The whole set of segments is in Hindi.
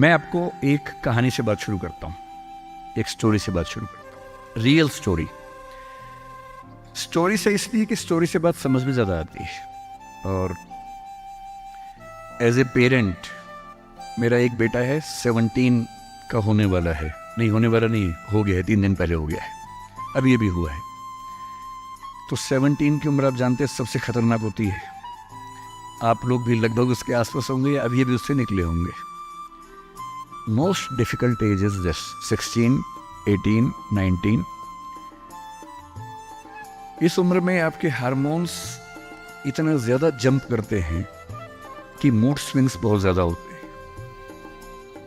मैं आपको एक कहानी से बात शुरू करता हूँ, एक स्टोरी से बात शुरू करता हूँ। Real story. स्टोरी से इसलिए कि स्टोरी से बात समझ में ज़्यादा आती है। और एज ए पेरेंट, मेरा एक बेटा है, 17 का होने वाला है, नहीं होने वाला नहीं, हो गया है, 3 दिन पहले हो गया है, अब ये भी हुआ है। तो 17 की उम्र आप जानते हैं सबसे खतरनाक होती है। आप लोग भी लगभग उसके आसपास होंगे, अब ये भी उससे निकले होंगे। Most difficult age is this 16, 18, 19। इस उम्र में आपके हार्मोन्स इतना ज़्यादा जंप करते हैं कि मूड स्विंग्स बहुत ज़्यादा होते हैं।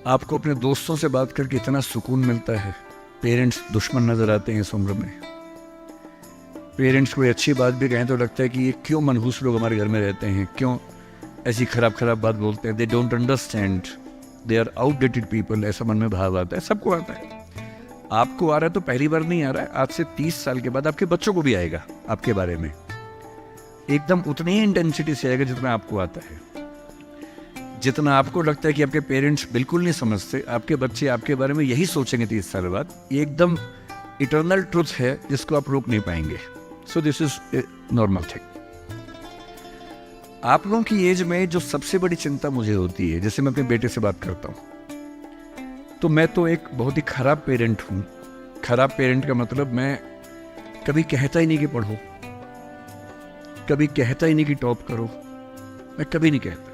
आपको अपने दोस्तों से बात करके इतना सुकून मिलता है। पेरेंट्स दुश्मन नज़र आते हैं इस उम्र में। पेरेंट्स कोई अच्छी बात भी कहें तो लगता है कि ये क्यों मनहूस लोग हमारे घर में रहते हैं, क्यों ऐसी खराब खराब बात बोलते हैं। They don't understand, they are outdated people, ऐसा मन में भाव आता है। सबको आता है। आपको आ रहा है तो पहली बार नहीं आ रहा है, आज से 30 साल के बाद आपके बच्चों को भी आएगा आपके बारे में, एकदम उतनी ही इंटेंसिटी से आएगा जितना आपको आता है। जितना आपको लगता है कि आपके पेरेंट्स बिल्कुल नहीं समझते, आपके बच्चे आपके बारे में यही सोचेंगे 30 साल बाद। ये एकदम इटर्नल ट्रुथ है जिसको आप रोक नहीं पाएंगे। So this is a normal thing. आप लोगों की एज में जो सबसे बड़ी चिंता मुझे होती है, जैसे मैं अपने बेटे से बात करता हूँ, तो मैं तो एक बहुत ही खराब पेरेंट हूँ। खराब पेरेंट का मतलब मैं कभी कहता ही नहीं कि पढ़ो, कभी कहता ही नहीं कि टॉप करो, मैं कभी नहीं कहता।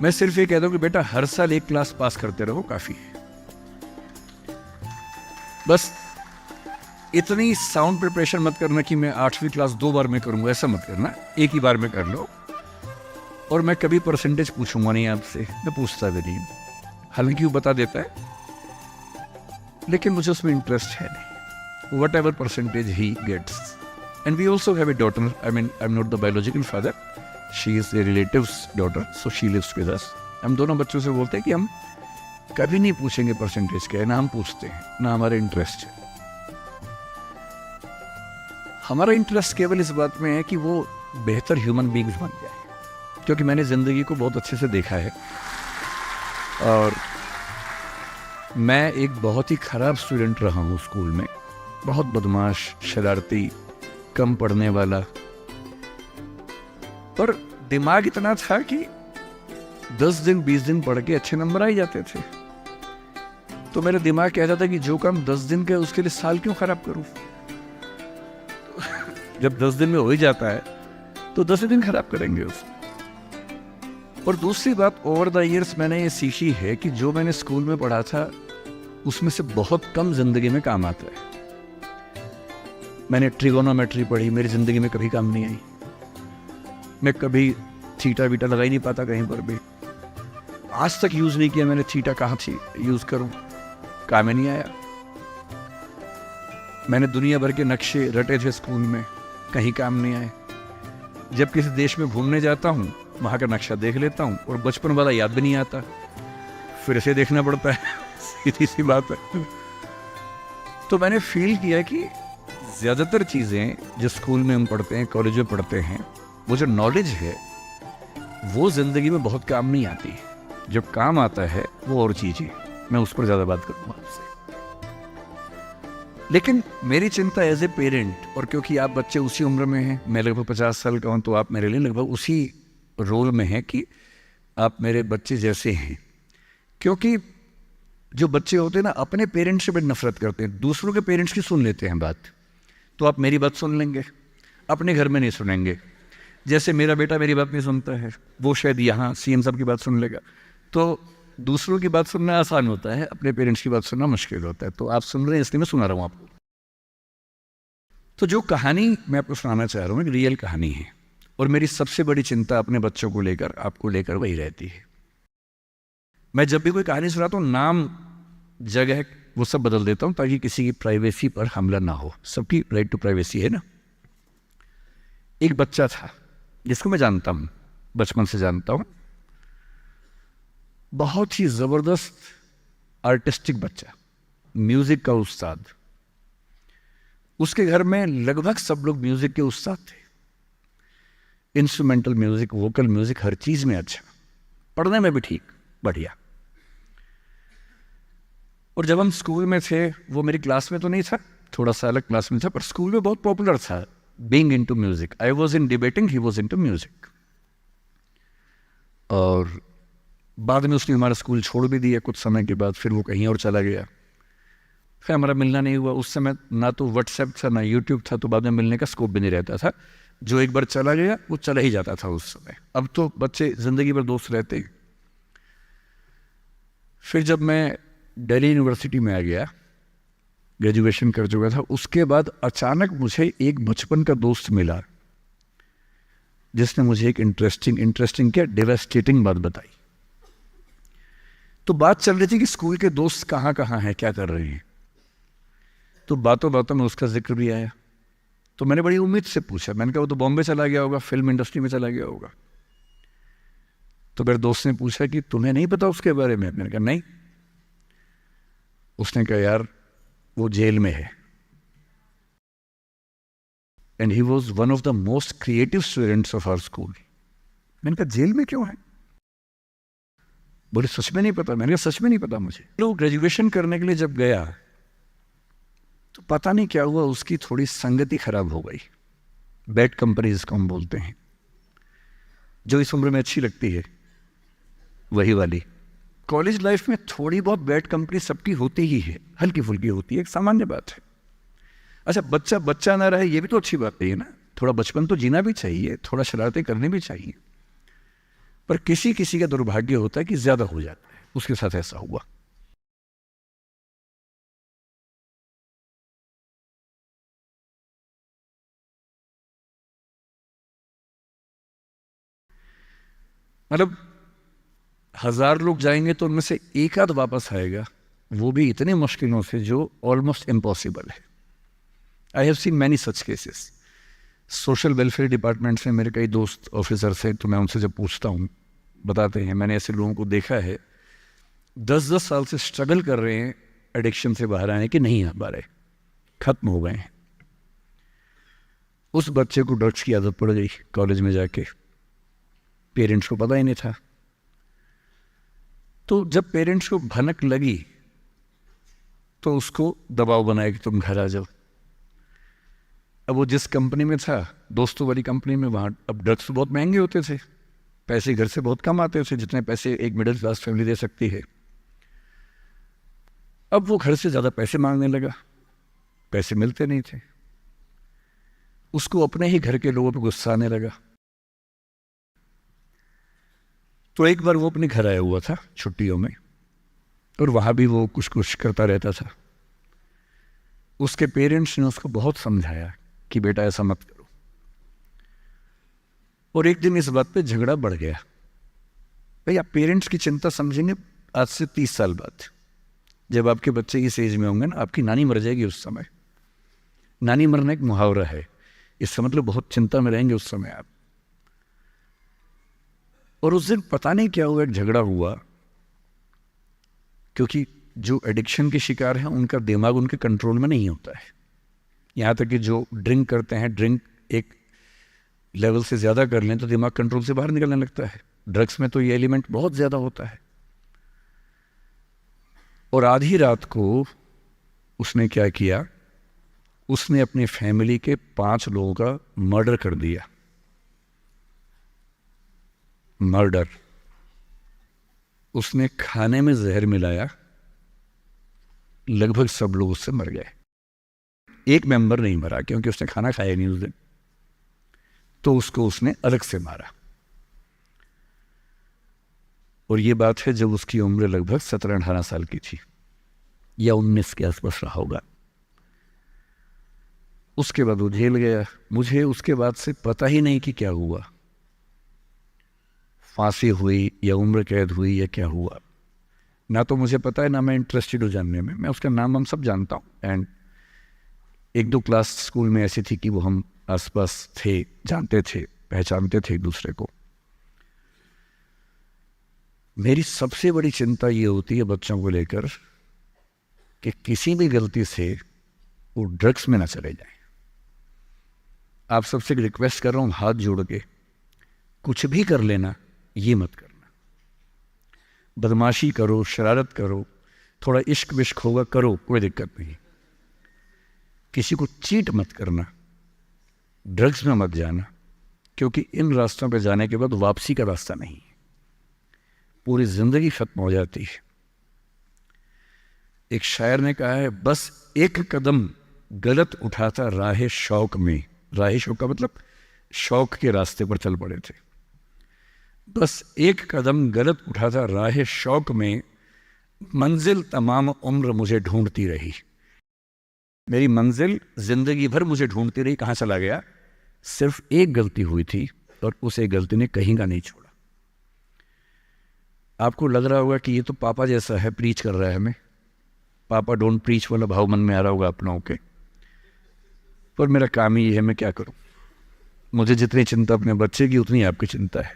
मैं सिर्फ ये कहता हूँ कि बेटा हर साल एक क्लास पास करते रहो, काफी है। बस इतनी साउंड प्रिपरेशन मत करना कि मैं 8वीं क्लास 2 बार में करूंगा, ऐसा मत करना, एक ही बार में कर लो। और मैं कभी परसेंटेज पूछूंगा नहीं आपसे, मैं पूछता भी नहीं, हालांकि वो बता देता है, लेकिन मुझे उसमें इंटरेस्ट है नहीं। Whatever percentage he gets. And we also have a daughter, I mean I am not the biological father, she is a relative's daughter, so she lives with us. हम दोनों बच्चों से बोलते हैं कि हम कभी नहीं पूछेंगे परसेंटेज क्या है, ना हम पूछते हैं, ना हमारे इंटरेस्ट है। हमारा इंटरेस्ट केवल इस बात में है कि वो बेहतर ह्यूमन बींग्स बन जाए, क्योंकि मैंने ज़िंदगी को बहुत अच्छे से देखा है। और मैं एक बहुत ही ख़राब स्टूडेंट रहा हूँ स्कूल में, बहुत बदमाश, शरारती, कम पढ़ने वाला। पर दिमाग इतना था कि 10 दिन 20 दिन पढ़ के अच्छे नंबर आ ही जाते थे। तो मेरा दिमाग कहता था कि जो काम 10 दिन का है उसके लिए साल क्यों खराब करूं। जब 10 दिन में हो ही जाता है तो 10 दिन खराब करेंगे उसको। और दूसरी बात, ओवर द ईयर्स मैंने ये सीखी है कि जो मैंने स्कूल में पढ़ा था उसमें से बहुत कम जिंदगी में काम आता है। मैंने ट्रिगोनोमेट्री पढ़ी, मेरी जिंदगी में कभी काम नहीं आई। मैं कभी थीटा वीटा लगा ही नहीं पाता कहीं पर भी, आज तक यूज नहीं किया मैंने थीटा, कहाँ थी यूज करूं, काम ही नहीं आया। मैंने दुनिया भर के नक्शे रटे थे स्कूल में, कहीं काम नहीं आए। जब किसी देश में घूमने जाता हूँ, वहाँ का नक्शा देख लेता हूँ और बचपन वाला याद भी नहीं आता, फिर से देखना पड़ता है। सीधी सी बात है। तो मैंने फील किया कि ज़्यादातर चीज़ें जो स्कूल में हम पढ़ते हैं, कॉलेज में पढ़ते हैं, वो जो नॉलेज है वो ज़िंदगी में बहुत काम नहीं आती। जो काम आता है वो और चीज़ है, मैं उस पर ज़्यादा बात करूँगा आपसे। लेकिन मेरी चिंता एज ए पेरेंट, और क्योंकि आप बच्चे उसी उम्र में हैं, मैं लगभग 50 साल का हूँ, तो आप मेरे लिए लगभग उसी रोल में हैं कि आप मेरे बच्चे जैसे हैं। क्योंकि जो बच्चे होते हैं ना, अपने पेरेंट्स से बड़ी नफरत करते हैं, दूसरों के पेरेंट्स की सुन लेते हैं बात। तो आप मेरी बात सुन लेंगे, अपने घर में नहीं सुनेंगे। जैसे मेरा बेटा मेरी बात नहीं सुनता है, वो शायद यहाँ CM साहब की बात सुन लेगा। तो दूसरों की बात सुनना आसान होता है, अपने पेरेंट्स की बात सुनना मुश्किल होता है। तो आप सुन रहे हैं इसलिए मैं सुना रहा हूँ आपको। तो जो कहानी मैं आपको सुनाना चाह रहा हूँ एक रियल कहानी है, और मेरी सबसे बड़ी चिंता अपने बच्चों को लेकर, आपको लेकर वही रहती है। मैं जब भी कोई कहानी सुनाता हूँ, नाम, जगह, वो सब बदल देता हूँ ताकि किसी की प्राइवेसी पर हमला ना हो। सबकी राइट टू प्राइवेसी है ना। एक बच्चा था जिसको मैं जानता हूँ, बचपन से जानता हूँ, बहुत ही जबरदस्त आर्टिस्टिक बच्चा, म्यूजिक का उस्ताद। उसके घर में लगभग सब लोग म्यूजिक के उस्ताद थे, इंस्ट्रूमेंटल म्यूजिक, वोकल म्यूजिक, हर चीज में अच्छा, पढ़ने में भी ठीक, बढ़िया। और जब हम स्कूल में थे, वो मेरी क्लास में तो नहीं था, थोड़ा सा अलग क्लास में था, पर स्कूल में बहुत पॉपुलर था being into music. I was in debating, he was into music. और बाद में उसने हमारा स्कूल छोड़ भी दिया कुछ समय के बाद, फिर वो कहीं और चला गया, फिर हमारा मिलना नहीं हुआ। उस समय ना तो व्हाट्सएप था ना यूट्यूब था, तो बाद में मिलने का स्कोप भी नहीं रहता था। जो एक बार चला गया वो चला ही जाता था उस समय। अब तो बच्चे ज़िंदगी भर दोस्त रहते हैं। फिर जब मैं दिल्ली यूनिवर्सिटी में आ गया, ग्रेजुएशन कर चुका था, उसके बाद अचानक मुझे एक बचपन का दोस्त मिला जिसने मुझे एक इंटरेस्टिंग क्या डेवास्टेटिंग बात बताई। तो बात चल रही थी कि स्कूल के दोस्त कहाँ कहाँ हैं, क्या कर रहे हैं। तो बातों बातों में उसका जिक्र भी आया। तो मैंने बड़ी उम्मीद से पूछा, मैंने कहा वो तो बॉम्बे चला गया होगा, फिल्म इंडस्ट्री में चला गया होगा। तो मेरे दोस्त ने पूछा कि तुम्हें नहीं पता उसके बारे में? मैंने कहा नहीं। उसने कहा यार वो जेल में है, and he was one of the most creative students of our school. मैंने कहा जेल में क्यों है? बोले सच में नहीं पता। मैंने कहा सच में नहीं पता मुझे। लोग ग्रेजुएशन करने के लिए जब गया तो पता नहीं क्या हुआ, उसकी थोड़ी संगति खराब हो गई। बैड कंपनी जिसको हम बोलते हैं, जो इस उम्र में अच्छी लगती है, वही वाली। कॉलेज लाइफ में थोड़ी बहुत बैड कंपनी सबकी होती ही है, हल्की फुल्की होती है, एक सामान्य बात है। अच्छा, बच्चा बच्चा ना रहे ये भी तो अच्छी बात नहीं है ना। थोड़ा बचपन तो जीना भी चाहिए, थोड़ा शरारतें करनी भी चाहिए। पर किसी किसी का दुर्भाग्य होता है कि ज्यादा हो जाता है। उसके साथ ऐसा हुआ। मतलब 1000 लोग जाएंगे तो उनमें से एक आध वापस आएगा, वो भी इतने मुश्किलों से जो ऑलमोस्ट इम्पॉसिबल है। I have seen many such cases. Social welfare department से मेरे कई दोस्त ऑफिसर्स हैं, तो मैं उनसे जब पूछता हूँ बताते हैं, मैंने ऐसे लोगों को देखा है 10-10 साल से स्ट्रगल कर रहे हैं एडिक्शन से बाहर आने की, नहीं आ पा रहे, खत्म हो गए हैं। उस बच्चे को ड्रग्स की आदत पड़ गई कॉलेज में जाके, पेरेंट्स को पता ही नहीं था। तो जब पेरेंट्स को भनक लगी तो उसको दबाव बनाया कि तुम घर आ जाओ। अब वो जिस कंपनी में था, दोस्तों वाली कंपनी में, वहाँ अब ड्रग्स तो बहुत महंगे होते थे, पैसे घर से बहुत कम आते थे, जितने पैसे एक मिडिल क्लास फैमिली दे सकती है। अब वो घर से ज़्यादा पैसे मांगने लगा, पैसे मिलते नहीं थे। उसको अपने ही घर के लोगों पर गुस्सा आने लगा। तो एक बार वो अपने घर आया हुआ था छुट्टियों में, और वहाँ भी वो कुछ कुछ करता रहता था। उसके पेरेंट्स ने उसको बहुत समझाया कि बेटा ऐसा मत करो, और एक दिन इस बात पे झगड़ा बढ़ गया। भाई आप पेरेंट्स की चिंता समझेंगे आज से 30 साल बाद, जब आपके बच्चे इस एज में होंगे ना, आपकी नानी मर जाएगी उस समय। नानी मरना एक मुहावरा है, इसका मतलब बहुत चिंता में रहेंगे उस समय आप। और उस दिन पता नहीं क्या हुआ, एक झगड़ा हुआ, क्योंकि जो एडिक्शन के शिकार हैं उनका दिमाग उनके कंट्रोल में नहीं होता है। यहाँ तक कि जो ड्रिंक करते हैं, ड्रिंक एक लेवल से ज़्यादा कर लें तो दिमाग कंट्रोल से बाहर निकलने लगता है। ड्रग्स में तो ये एलिमेंट बहुत ज़्यादा होता है। और आधी रात को उसने क्या किया, उसने अपनी फैमिली के 5 लोगों का मर्डर कर दिया। मर्डर। उसने खाने में जहर मिलाया, लगभग सब लोग उससे मर गए। एक मेंबर नहीं मरा क्योंकि उसने खाना खाया नहीं उस दिन, तो उसको उसने अलग से मारा। और ये बात है जब उसकी उम्र लगभग 17-18 साल की थी, या 19 के आसपास रहा होगा। उसके बाद वो जेल गया। मुझे उसके बाद से पता ही नहीं कि क्या हुआ, फांसी हुई या उम्र कैद हुई या क्या हुआ, ना तो मुझे पता है, ना मैं इंटरेस्टेड हूँ जानने में। मैं उसका नाम हम सब जानता हूँ, एंड 1-2 क्लास स्कूल में ऐसी थी कि वो हम आसपास थे, जानते थे, पहचानते थे एक दूसरे को। मेरी सबसे बड़ी चिंता ये होती है बच्चों को लेकर कि किसी भी गलती से वो ड्रग्स में ना चले जाएं। आप सबसे रिक्वेस्ट कर रहा हूँ हाथ जोड़ के, कुछ भी कर लेना, ये मत करना। बदमाशी करो, शरारत करो, थोड़ा इश्क विश्क होगा, करो, कोई दिक्कत नहीं। किसी को चीट मत करना, ड्रग्स में मत जाना, क्योंकि इन रास्तों पे जाने के बाद वापसी का रास्ता नहीं है, पूरी ज़िंदगी ख़त्म हो जाती है। एक शायर ने कहा है, बस एक कदम गलत उठाता राह शौक में, राह शौक का मतलब शौक के रास्ते पर चल पड़े थे, बस एक कदम गलत उठाता राह शौक में, मंजिल तमाम उम्र मुझे ढूंढती रही। मेरी मंजिल जिंदगी भर मुझे ढूंढती रही, कहाँ चला गया? सिर्फ एक गलती हुई थी और उस एक गलती ने कहीं का नहीं छोड़ा। आपको लग रहा होगा कि ये तो पापा जैसा है, प्रीच कर रहा है हमें, पापा डोंट प्रीच वाला भाव मन में आ रहा होगा आप लोगों के, पर मेरा काम ही है, मैं क्या करूं? मुझे जितनी चिंता अपने बच्चे की उतनी आपकी चिंता है,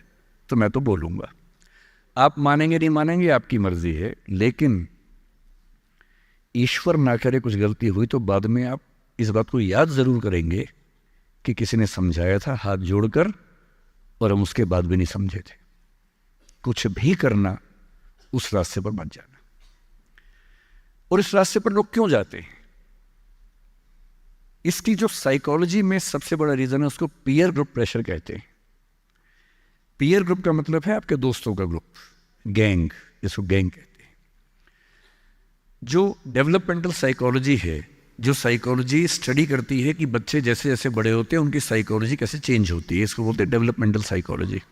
तो मैं तो बोलूँगा। आप मानेंगे नहीं मानेंगे आपकी मर्जी है, लेकिन ईश्वर ना करे कुछ गलती हुई तो बाद में आप इस बात को याद ज़रूर करेंगे कि किसी ने समझाया था हाथ जोड़कर, और हम उसके बाद भी नहीं समझे थे। कुछ भी करना, उस रास्ते पर मत जाना। और इस रास्ते पर लोग क्यों जाते हैं? इसकी जो साइकोलॉजी में सबसे बड़ा रीज़न है, उसको पीयर ग्रुप प्रेशर कहते हैं। पीयर ग्रुप का मतलब है आपके दोस्तों का ग्रुप, गैंग, जिसको गैंग कहते हैं। जो डेवलपमेंटल साइकोलॉजी है, जो साइकोलॉजी स्टडी करती है कि बच्चे जैसे जैसे बड़े होते हैं उनकी साइकोलॉजी कैसे चेंज होती है, इसको बोलते हैं डेवलपमेंटल साइकोलॉजी।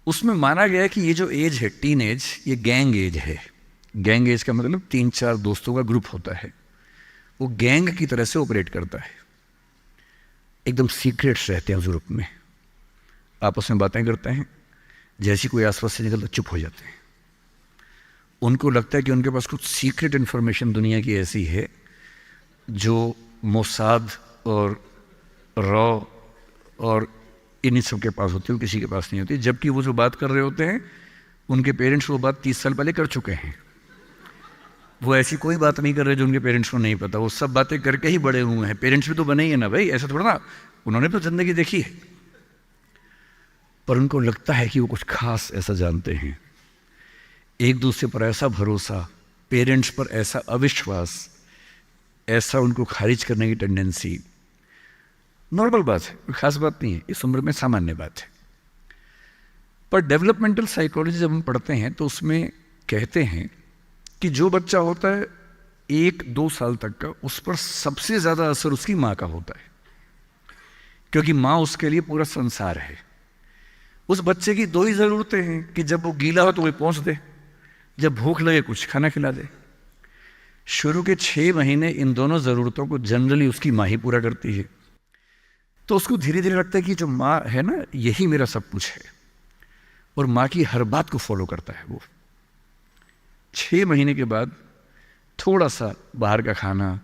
उसमें माना गया है कि ये जो एज है, टीन एज, ये गैंग एज है। गैंग एज का मतलब 3-4 दोस्तों का ग्रुप होता है, वो गैंग की तरह से ऑपरेट करता है। एकदम सीक्रेट्स रहते हैं उस ग्रुप में, आपस में बातें करते हैं, जैसी कोई आसपास से निकलता चुप हो जाते हैं। उनको लगता है कि उनके पास कुछ सीक्रेट इन्फॉर्मेशन दुनिया की ऐसी है जो मोसाद और रॉ और इन्हीं सब के पास होती है, किसी के पास नहीं होती। जबकि वो जो बात कर रहे होते हैं, उनके पेरेंट्स वो बात 30 साल पहले कर चुके हैं। वो ऐसी कोई बात नहीं कर रहे जो उनके पेरेंट्स को नहीं पता, वो सब बातें करके ही बड़े हुए हैं। पेरेंट्स भी तो बने ही है ना भाई, ऐसा थोड़ा ना, उन्होंने तो ज़िंदगी देखी है, पर उनको लगता है कि वो कुछ खास ऐसा जानते हैं। एक दूसरे पर ऐसा भरोसा, पेरेंट्स पर ऐसा अविश्वास, ऐसा उनको खारिज करने की टेंडेंसी, नॉर्मल बात है, कोई खास बात नहीं है, इस उम्र में सामान्य बात है। पर डेवलपमेंटल साइकोलॉजी जब हम पढ़ते हैं तो उसमें कहते हैं कि जो बच्चा होता है 1-2 साल तक का, उस पर सबसे ज़्यादा असर उसकी माँ का होता है, क्योंकि माँ उसके लिए पूरा संसार है। उस बच्चे की 2 ही ज़रूरतें हैं कि जब वो गीला हो तो वो पहुँच दे, जब भूख लगे कुछ खाना खिला दे। शुरू के 6 महीने इन दोनों ज़रूरतों को जनरली उसकी माँ ही पूरा करती है। तो उसको धीरे धीरे लगता है कि जो माँ है ना, यही मेरा सब कुछ है, और माँ की हर बात को फॉलो करता है वो। 6 महीने के बाद थोड़ा सा बाहर का खाना,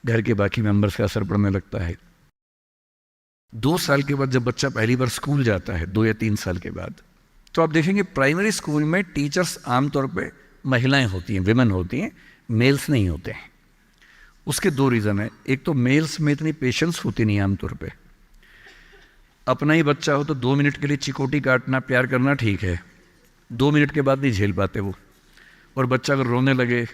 घर के बाकी मेंबर्स का असर पड़ने लगता है। 2 साल के बाद जब बच्चा पहली बार स्कूल जाता है, 2 या 3 साल के बाद, तो आप देखेंगे प्राइमरी स्कूल में टीचर्स आमतौर पे महिलाएं होती हैं, विमेन होती हैं, मेल्स नहीं होते हैं। उसके 2 रीज़न है। एक तो मेल्स में इतनी पेशेंस होती नहीं आमतौर पे। अपना ही बच्चा हो तो 2 मिनट के लिए चिकोटी काटना, प्यार करना ठीक है, 2 मिनट के बाद नहीं झेल पाते वो। और बच्चा अगर रोने लगे,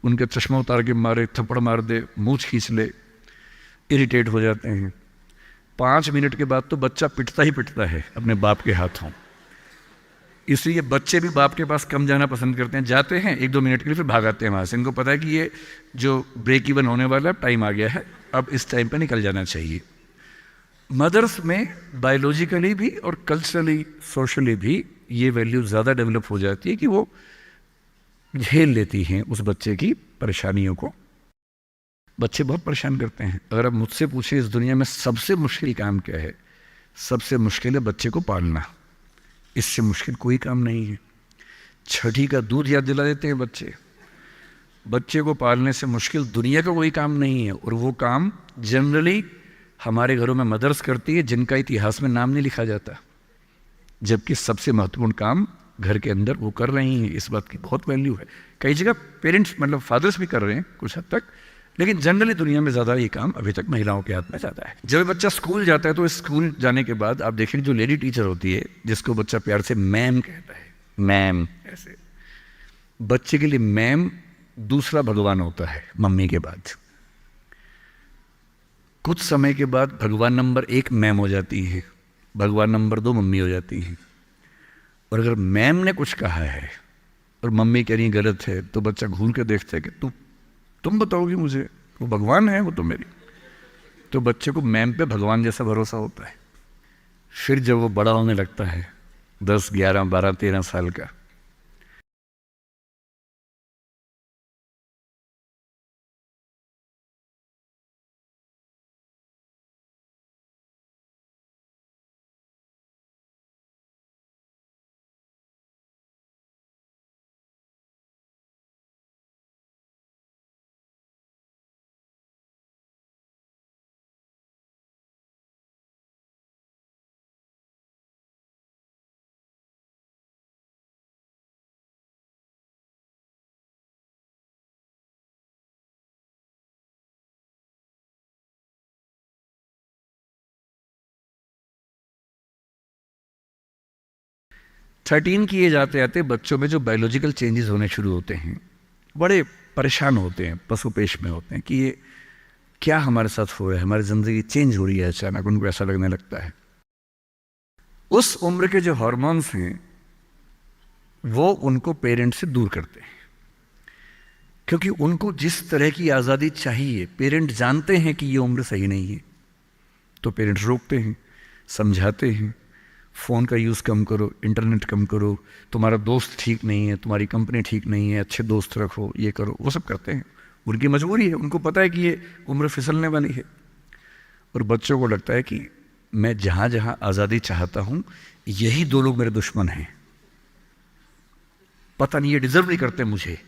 उनके चश्मा उतार के मारे, थप्पड़ मार दे, मूंछ खींच ले, इरिटेट हो जाते हैं। 5 मिनट के बाद तो बच्चा पिटता ही पिटता है अपने बाप के हाथों। इसलिए बच्चे भी बाप के पास कम जाना पसंद करते हैं, जाते हैं 1-2 मिनट के लिए, फिर भागाते हैं वहाँ से। इनको पता है कि ये जो ब्रेक इवन होने वाला टाइम आ गया है, अब इस टाइम पर निकल जाना चाहिए। मदर्स में बायोलॉजिकली भी और कल्चरली, सोशली भी ये वैल्यू ज़्यादा डेवलप हो जाती है कि वो झेल लेती हैं उस बच्चे की परेशानियों को। बच्चे बहुत परेशान करते हैं। अगर आप मुझसे पूछें इस दुनिया में सबसे मुश्किल काम क्या है, सबसे मुश्किल है बच्चे को पालना। इससे मुश्किल कोई काम नहीं है। छठी का दूध याद दिला देते हैं बच्चे। बच्चे को पालने से मुश्किल दुनिया का कोई काम नहीं है, और वो काम जनरली हमारे घरों में मदर्स करती है, जिनका इतिहास में नाम नहीं लिखा जाता, जबकि सबसे महत्वपूर्ण काम घर के अंदर वो कर रही हैं। इस बात की बहुत वैल्यू है। कई जगह पेरेंट्स मतलब फादर्स भी कर रहे हैं कुछ हद तक, लेकिन जनरली दुनिया में ज़्यादा ये काम अभी तक महिलाओं के हाथ में ज़्यादा है। जब बच्चा स्कूल जाता है तो स्कूल जाने के बाद आप देखेंगे जो लेडी टीचर होती है, जिसको बच्चा प्यार से मैम कहता है, मैम, ऐसे बच्चे के लिए मैम दूसरा भगवान होता है मम्मी के बाद। कुछ समय के बाद भगवान नंबर 1 मैम हो जाती है, भगवान नंबर 2 मम्मी हो जाती है। और अगर मैम ने कुछ कहा है और मम्मी कह रही गलत है, तो बच्चा घूर के देखता है कि तुम बताओगी मुझे, वो भगवान है वो तो मेरी। तो बच्चे को मैम पे भगवान जैसा भरोसा होता है। फिर जब वो बड़ा होने लगता है 10, 11, 12, 13 साल का, थर्टीन की एज आते आते बच्चों में जो बायोलॉजिकल चेंजेस होने शुरू होते हैं, बड़े परेशान होते हैं, पशुपेश में होते हैं कि ये क्या हमारे साथ हो रहा है, हमारी ज़िंदगी चेंज हो रही है। अचानक उनको ऐसा लगने लगता है। उस उम्र के जो हार्मोन्स हैं वो उनको पेरेंट्स से दूर करते हैं, क्योंकि उनको जिस तरह की आज़ादी चाहिए, पेरेंट जानते हैं कि ये उम्र सही नहीं है, तो पेरेंट्स रोकते हैं, समझाते हैं, फ़ोन का यूज़ कम करो, इंटरनेट कम करो, तुम्हारा दोस्त ठीक नहीं है, तुम्हारी कंपनी ठीक नहीं है, अच्छे दोस्त रखो, ये करो, वो सब करते हैं। उनकी मजबूरी है, उनको पता है कि ये उम्र फिसलने वाली है। और बच्चों को लगता है कि मैं जहाँ जहाँ आज़ादी चाहता हूँ, यही 2 लोग मेरे दुश्मन हैं, पता नहीं ये डिज़र्व नहीं करते मुझे,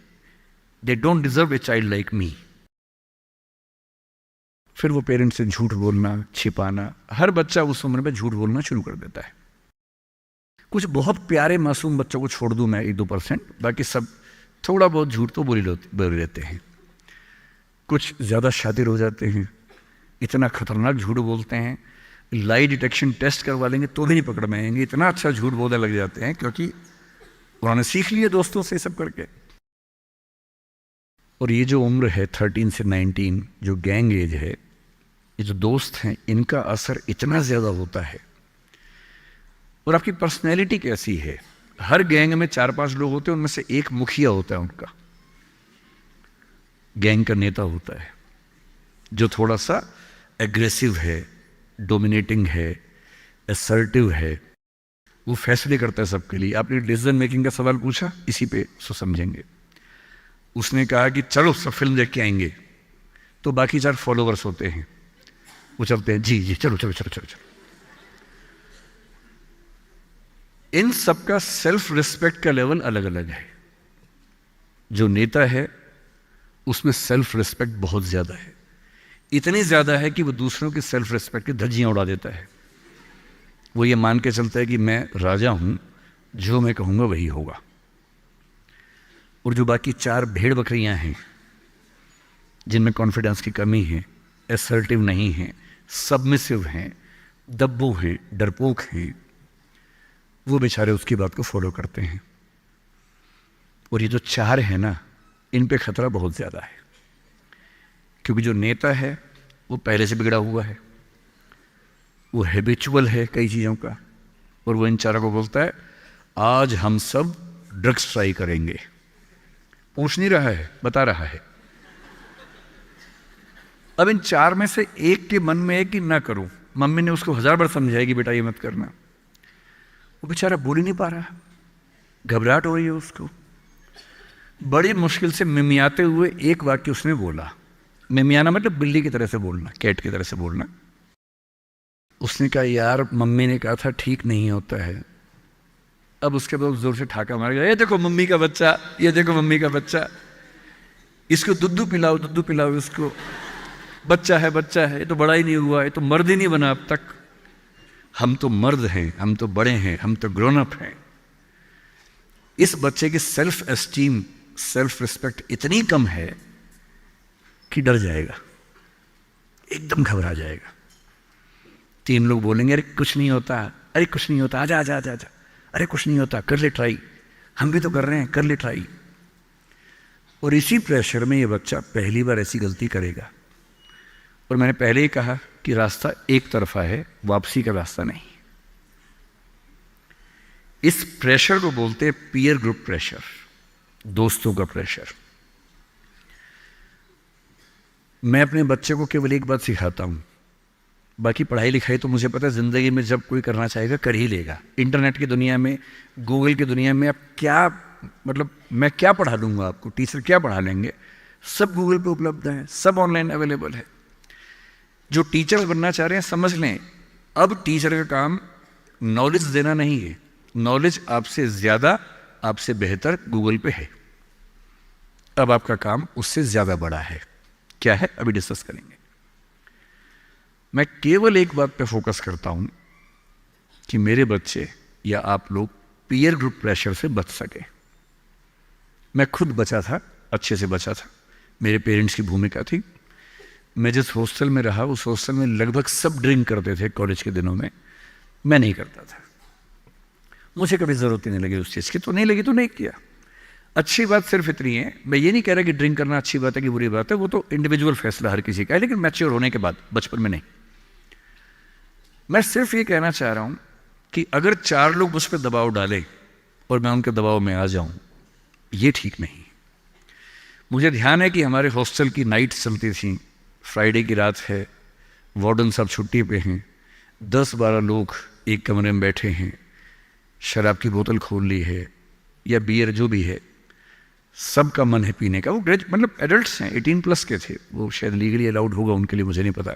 they don't deserve a child like me. फिर वो पेरेंट्स से झूठ बोलना, छिपाना, हर बच्चा उस उम्र में झूठ बोलना शुरू कर देता है। कुछ बहुत प्यारे मासूम बच्चों को छोड़ दूं मैं 1-2%, बाकी सब थोड़ा बहुत झूठ तो बोल लेते हैं। कुछ ज़्यादा शातिर हो जाते हैं, इतना खतरनाक झूठ बोलते हैं, लाई डिटेक्शन टेस्ट करवा लेंगे तो भी नहीं पकड़ में आएंगे, इतना अच्छा झूठ बोलने लग जाते हैं, क्योंकि उन्होंने सीख लिया दोस्तों से सब करके। और ये जो उम्र है 13 से 19, जो गैंग एज है, ये जो दोस्त हैं, इनका असर इतना ज़्यादा होता है। और आपकी पर्सनैलिटी कैसी है, हर गैंग में 4-5 लोग होते हैं, उनमें से एक मुखिया होता है, उनका गैंग का नेता होता है, जो थोड़ा सा एग्रेसिव है, डोमिनेटिंग है, असर्टिव है, वो फैसले करता है सबके लिए। आपने डिसीजन मेकिंग का सवाल पूछा, इसी पे सो समझेंगे। उसने कहा कि चलो सब फिल्म देख के आएंगे, तो बाकी 4 फॉलोवर्स होते हैं, वो चलते हैं, जी जी चलो चलो चलो चलो चलो। इन सबका सेल्फ रिस्पेक्ट का लेवल अलग अलग है। जो नेता है उसमें सेल्फ रिस्पेक्ट बहुत ज़्यादा है, इतनी ज़्यादा है कि वो दूसरों की सेल्फ रिस्पेक्ट की धज्जियाँ उड़ा देता है। वो ये मान के चलता है कि मैं राजा हूँ, जो मैं कहूँगा वही होगा। और जो बाकी 4 भेड़ बकरियाँ हैं, जिनमें कॉन्फिडेंस की कमी है, असर्टिव नहीं है, सबमिसिव हैं, दब्बू हैं, डरपोक हैं, वो बेचारे उसकी बात को फॉलो करते हैं। और ये जो 4 है ना, इन पे खतरा बहुत ज़्यादा है, क्योंकि जो नेता है वो पहले से बिगड़ा हुआ है, वो हैबिचुअल है कई चीज़ों का, और वो इन 4 को बोलता है आज हम सब ड्रग्स ट्राई करेंगे। पूछ नहीं रहा है, बता रहा है। अब इन 4 में से एक के मन में है कि ना करूं, मम्मी ने उसको 1000 बार समझाएगी बेटा ये मत करना, वो बेचारा बोल ही नहीं पा रहा, घबराहट हो रही है उसको। बड़ी मुश्किल से मिमियाते हुए एक वाक्य उसने बोला। मिमियाना मतलब बिल्ली की तरह से बोलना, कैट की तरह से बोलना। उसने कहा यार मम्मी ने कहा था ठीक नहीं होता है। अब उसके बाद जोर से ठाका मार गया, ये देखो मम्मी का बच्चा, ये देखो मम्मी का बच्चा, इसको दुद्धू पिलाओ इसको, बच्चा है, ये तो बड़ा ही नहीं हुआ, ये तो मर्द ही नहीं बना अब तक। हम तो मर्द हैं, हम तो बड़े हैं, हम तो ग्रोन अप हैं। इस बच्चे की सेल्फ एस्टीम, सेल्फ रिस्पेक्ट इतनी कम है कि डर जाएगा, एकदम घबरा जाएगा। 3 लोग बोलेंगे अरे कुछ नहीं होता, अरे कुछ नहीं होता, आजा आजा आजा आजा, अरे कुछ नहीं होता, कर ले ट्राई, हम भी तो कर रहे हैं, कर ले ट्राई। और इसी प्रेशर में ये बच्चा पहली बार ऐसी गलती करेगा। और मैंने पहले ही कहा कि रास्ता एक तरफा है, वापसी का रास्ता नहीं। इस प्रेशर को बोलते हैं पीयर ग्रुप प्रेशर, दोस्तों का प्रेशर। मैं अपने बच्चे को केवल एक बात सिखाता हूं, बाकी पढ़ाई लिखाई तो मुझे पता है ज़िंदगी में जब कोई करना चाहेगा कर ही लेगा। इंटरनेट की दुनिया में, गूगल की दुनिया में, अब क्या मतलब मैं क्या पढ़ा दूंगा आपको, टीचर क्या पढ़ा लेंगे, सब गूगल पे उपलब्ध है, सब ऑनलाइन अवेलेबल है। जो टीचर बनना चाह रहे हैं समझ लें, अब टीचर का काम नॉलेज देना नहीं है, नॉलेज आपसे ज़्यादा, आपसे बेहतर गूगल पे है। अब आपका काम उससे ज़्यादा बड़ा है। क्या है अभी डिस्कस करेंगे। मैं केवल एक बात पे फोकस करता हूं कि मेरे बच्चे या आप लोग पीयर ग्रुप प्रेशर से बच सके। मैं खुद बचा था, अच्छे से बचा था, मेरे पेरेंट्स की भूमिका थी। मैं जिस हॉस्टल में रहा उस हॉस्टल में लगभग सब ड्रिंक करते थे कॉलेज के दिनों में, मैं नहीं करता था। मुझे कभी ज़रूरत ही नहीं लगी उस चीज़ की, तो नहीं लगी तो नहीं किया। अच्छी बात सिर्फ इतनी है, मैं ये नहीं कह रहा कि ड्रिंक करना अच्छी बात है कि बुरी बात है, वो तो इंडिविजुअल फैसला हर किसी का है, लेकिन मैच्योर होने के बाद, बचपन में नहीं। मैं सिर्फ ये कहना चाह रहा हूं कि अगर 4 लोग मुझ पर दबाव डालें और मैं उनके दबाव में आ जाऊं, ये ठीक नहीं। मुझे ध्यान है कि हमारे हॉस्टल की नाइट चलती थी, फ्राइडे की रात है, वार्डन साहब छुट्टी पे हैं, 10-12 लोग एक कमरे में बैठे हैं, शराब की बोतल खोल ली है या बियर जो भी है, सबका मन है पीने का। वो मतलब एडल्ट्स हैं, 18+ के थे, वो शायद लीगली अलाउड होगा उनके लिए, मुझे नहीं पता।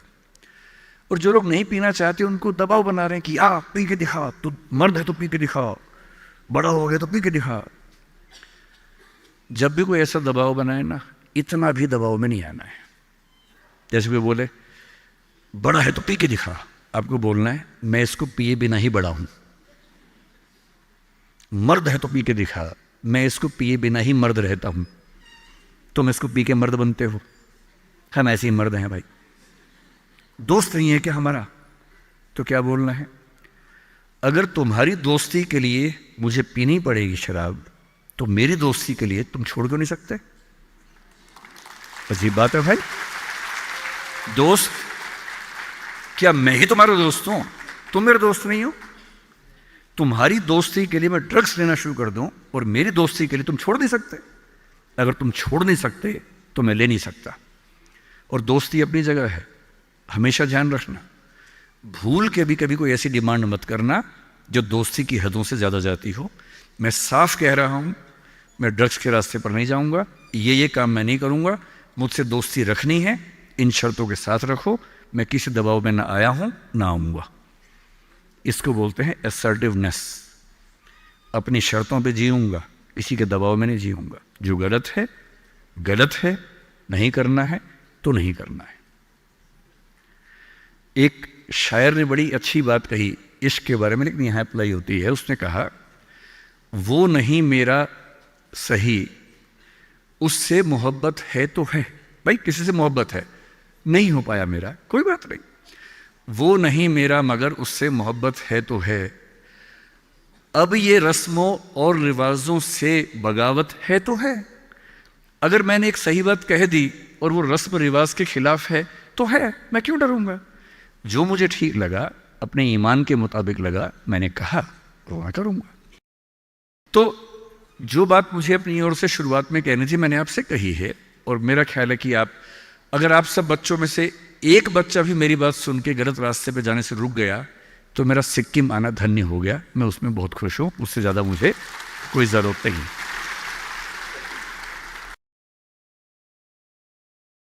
और जो लोग नहीं पीना चाहते उनको दबाव बना रहे हैं कि आ पी के दिखा, तू मर्द है तो पी के दिखा, बड़ा हो गया तो पी के दिखा। जब भी कोई ऐसा दबाव बनाए ना, इतना भी दबाव में नहीं आना है। जैसे कोई बोले बड़ा है तो पी के दिखा, आपको बोलना है मैं इसको पिए बिना ही बड़ा हूं। मर्द है तो पी के दिखा, मैं इसको पिए बिना ही मर्द रहता हूं। तुम इसको पी के मर्द बनते हो, हम ऐसे ही मर्द हैं भाई। दोस्त नहीं है क्या हमारा, तो क्या बोलना है, अगर तुम्हारी दोस्ती के लिए मुझे पीनी पड़ेगी शराब, तो मेरी दोस्ती के लिए तुम छोड़ क्यों नहीं सकते? अजीब बात है भाई। दोस्त, क्या मैं ही तुम्हारा दोस्त हूं, तुम मेरे दोस्त नहीं हो? तुम्हारी दोस्ती के लिए मैं ड्रग्स लेना शुरू कर दूं और मेरी दोस्ती के लिए तुम छोड़ नहीं सकते? अगर तुम छोड़ नहीं सकते तो मैं ले नहीं सकता। और दोस्ती अपनी जगह है, हमेशा ध्यान रखना। भूल के भी कभी कोई ऐसी डिमांड मत करना जो दोस्ती की हदों से ज़्यादा जाती हो। मैं साफ कह रहा हूं, मैं ड्रग्स के रास्ते पर नहीं जाऊंगा, ये काम मैं नहीं करूंगा। मुझसे दोस्ती रखनी है, इन शर्तों के साथ रखो, मैं किसी दबाव में ना आया हूं ना आऊंगा। इसको बोलते हैं असर्टिवनेस। अपनी शर्तों पे जीऊंगा, किसी के दबाव में नहीं जीऊंगा। जो गलत है गलत है, नहीं करना है तो नहीं करना है। एक शायर ने बड़ी अच्छी बात कही इश्क के बारे में, लेकिन यहाँ अप्लाई होती है। उसने कहा, वो नहीं मेरा सही, उससे मोहब्बत है तो है। भाई किसी से मोहब्बत है, नहीं हो पाया मेरा, कोई बात नहीं। वो नहीं मेरा मगर उससे मोहब्बत है तो है। अब ये रस्मों और रिवाजों से बगावत है तो है। अगर मैंने एक सही बात कह दी और वो रस्म रिवाज के खिलाफ है तो है, मैं क्यों डरूंगा? जो मुझे ठीक लगा, अपने ईमान के मुताबिक लगा, मैंने कहा वो मैं करूंगा। तो जो बात मुझे अपनी ओर से शुरुआत में कहनी थी मैंने आपसे कही है। और मेरा ख्याल है कि अगर आप सब बच्चों में से एक बच्चा भी मेरी बात सुन के गलत रास्ते पे जाने से रुक गया तो मेरा सिक्किम आना धन्य हो गया। मैं उसमें बहुत खुश हूं, उससे ज़्यादा मुझे कोई ज़रूरत नहीं।